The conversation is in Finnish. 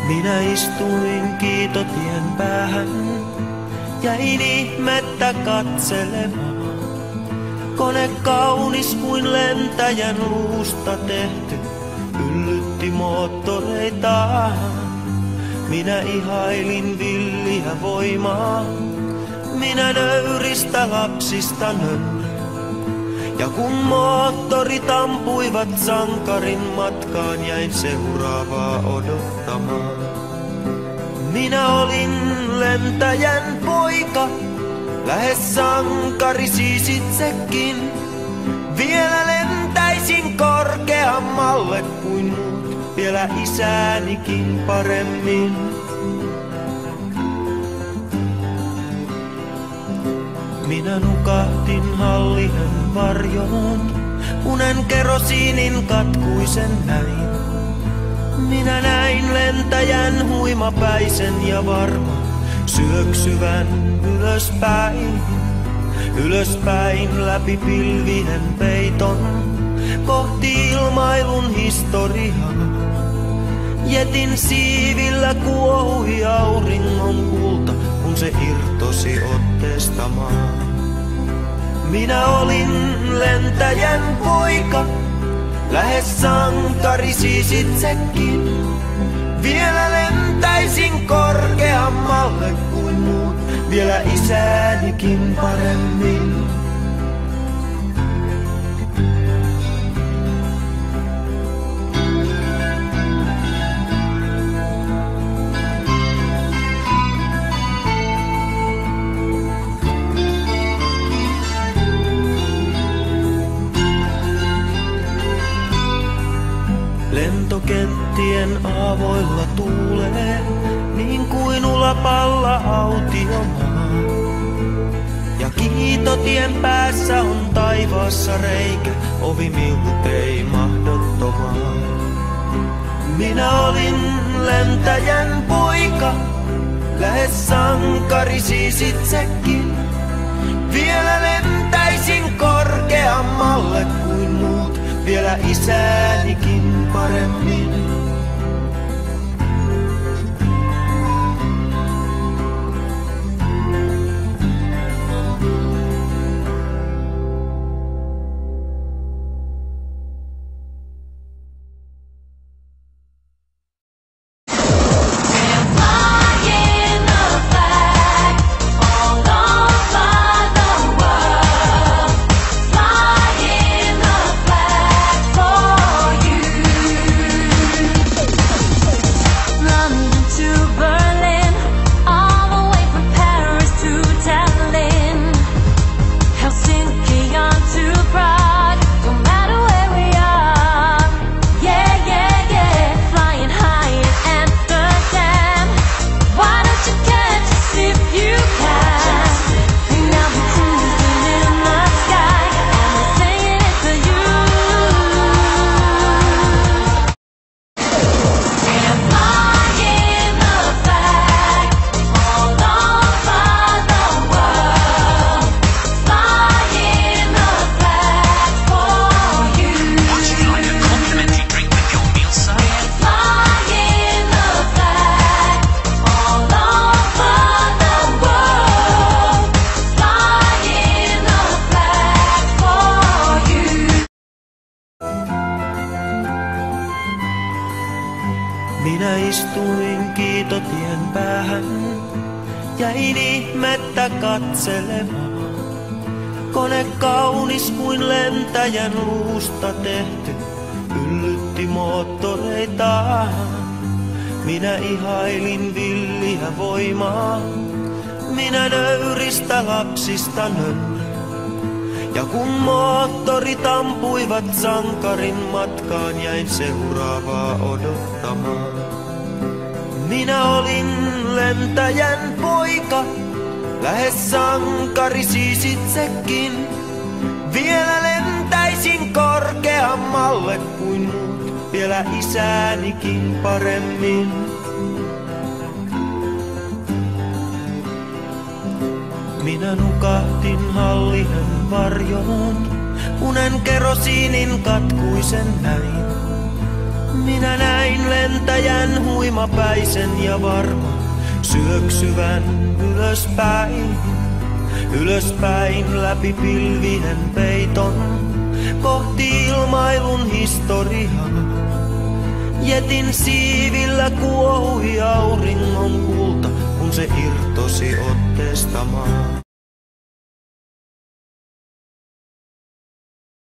Minä istuin kiitotien päähän, jäin ihmettä katselemaan. Kone kaunis kuin lentäjän luusta tehty, yllytti moottoreitaan. Minä ihailin villiä voimaa, minä nöyristä lapsista nöyrä. Ja kun moottorit ampuivat sankarin matkaan, jäin seuraavaa odottamaan. Minä olin lentäjän poika, lähes sankari siis itsekin. Vielä lentäisin korkeammalle kuin muut, vielä isäänikin paremmin. Minä nukahtin hallien varjoon, unen kerosiinin katkuisen näin. Minä näin lentäjän huimapäisen ja varma, syöksyvän ylöspäin. Ylöspäin läpi pilvien peiton, kohti ilmailun historiaa. Jetin siivillä kuohui auringon kulta, kun se irtosi otteesta maan. Minä olin lentäjän poika, lähes sankari siis itsekin. Vielä lentäisin korkeammalle kuin muut, vielä isäänikin paremmin. Lentokenttien aavoilla tuulee, niin kuin ulapalla autiomaa. Ja kiitotien päässä on taivaassa reikä, ovi miltei mahdottomaa. Minä olin lentäjän poika, lähes sankari siis itsekin. Vielä lentäisin korkeammalle kuin muut, vielä isäänikin paremmin. Minä istuin kiitotien päähän, jäin ihmettä katselemaan. Kone kaunis kuin lentäjän luusta tehty, yllytti moottoreitaan. Minä ihailin villiä voimaa, minä nöyristä lapsista nöyrä. Ja kun moottorit ampuivat sankarin matkaan, jäin seuraavaa odottamaan. Minä olin lentäjän poika, lähes sankari siis itsekin. Vielä lentäisin korkeammalle kuin muut, vielä isäänikin paremmin. Minä nukahtin hallien varjoon, unen kerosiinin katkuisen näin. Minä näin lentäjän huimapäisen ja varma syöksyvän ylöspäin. Ylöspäin läpi pilvien peiton kohti ilmailun historiaa. Jetin siivillä kuohui auringon kulta, kun se irtosi otteesta maa.